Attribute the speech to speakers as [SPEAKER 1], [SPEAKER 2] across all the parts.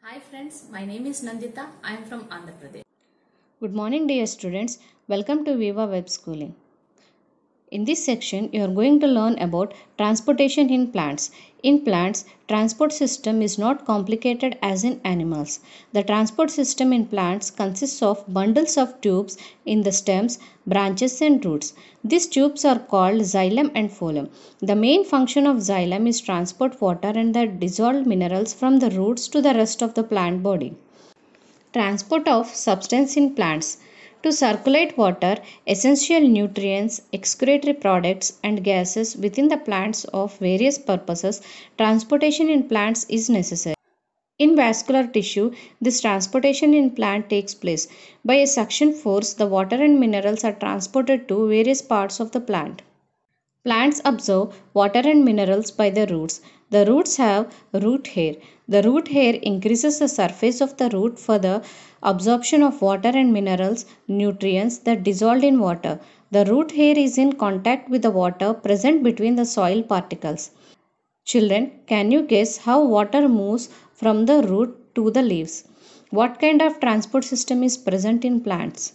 [SPEAKER 1] Hi friends, my name is Nandita. I am from Andhra Pradesh.
[SPEAKER 2] Good morning dear students. Welcome to Viva Web Schooling. In this section, you are going to learn about transportation in plants. In plants, transport system is not complicated as in animals. The transport system in plants consists of bundles of tubes in the stems, branches and roots. These tubes are called xylem and phloem. The main function of xylem is transport water and the dissolved minerals from the roots to the rest of the plant body. Transport of substance in plants. To circulate water, essential nutrients, excretory products, and gases within the plants of various purposes, transportation in plants is necessary. In vascular tissue, this transportation in plant takes place. By a suction force, the water and minerals are transported to various parts of the plant. Plants absorb water and minerals by the roots. The roots have root hair. The root hair increases the surface of the root for the absorption of water and minerals, nutrients that dissolve in water. The root hair is in contact with the water present between the soil particles. Children, can you guess how water moves from the root to the leaves? What kind of transport system is present in plants?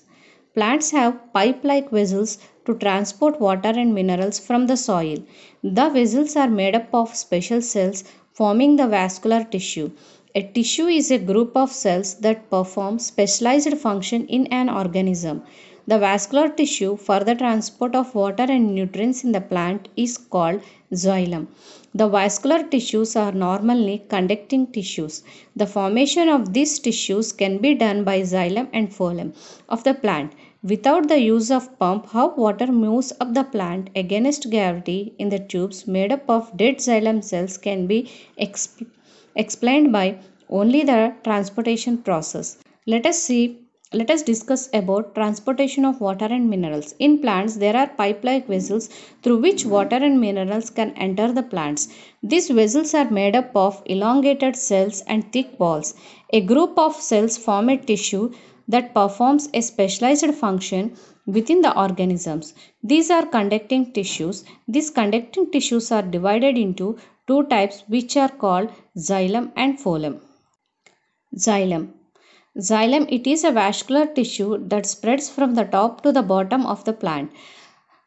[SPEAKER 2] Plants have pipe-like vessels to transport water and minerals from the soil. The vessels are made up of special cells forming the vascular tissue. A tissue is a group of cells that perform specialized function in an organism. The vascular tissue for the transport of water and nutrients in the plant is called xylem. The vascular tissues are normally conducting tissues. The formation of these tissues can be done by xylem and phloem of the plant. Without the use of pump, how water moves up the plant against gravity in the tubes made up of dead xylem cells can be explained by only the transportation process. Let us discuss about transportation of water and minerals. In plants, there are pipe-like vessels through which water and minerals can enter the plants. These vessels are made up of elongated cells and thick walls. A group of cells form a tissue that performs a specialized function within the organisms. These are conducting tissues. These conducting tissues are divided into two types which are called xylem and phloem. Xylem. Xylem, it is a vascular tissue that spreads from the top to the bottom of the plant.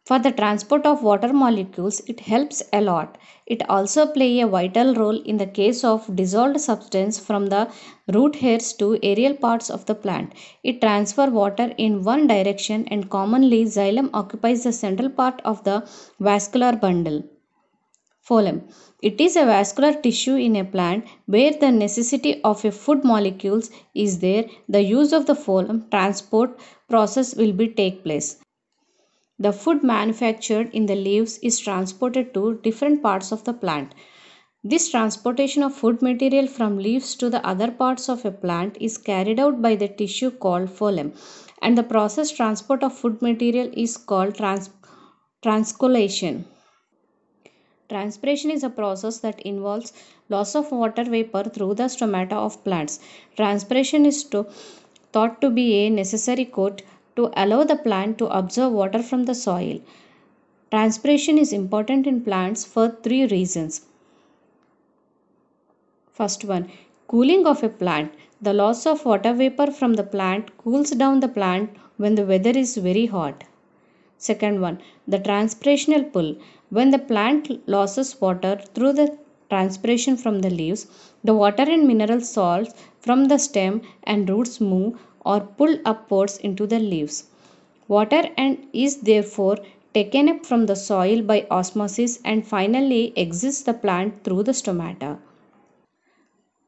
[SPEAKER 2] For the transport of water molecules, it helps a lot. It also plays a vital role in the case of dissolved substance from the root hairs to aerial parts of the plant. It transfers water in one direction and commonly xylem occupies the central part of the vascular bundle. Phloem. It is a vascular tissue in a plant where the necessity of a food molecules is there. The use of the phloem transport process will be take place. The food manufactured in the leaves is transported to different parts of the plant. This transportation of food material from leaves to the other parts of a plant is carried out by the tissue called phloem, and the process transport of food material is called transcolation. Transpiration is a process that involves loss of water vapor through the stomata of plants. Transpiration is thought to be a necessary coat to allow the plant to absorb water from the soil. Transpiration is important in plants for three reasons. First one, cooling of a plant. The loss of water vapor from the plant cools down the plant when the weather is very hot. Second one, the transpirational pull. When the plant loses water through the transpiration from the leaves, the water and mineral salts from the stem and roots move or pull upwards into the leaves. Water and is therefore taken up from the soil by osmosis and finally exits the plant through the stomata.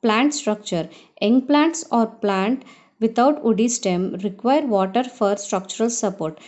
[SPEAKER 2] Plant structure. Young plants or plant without woody stem require water for structural support.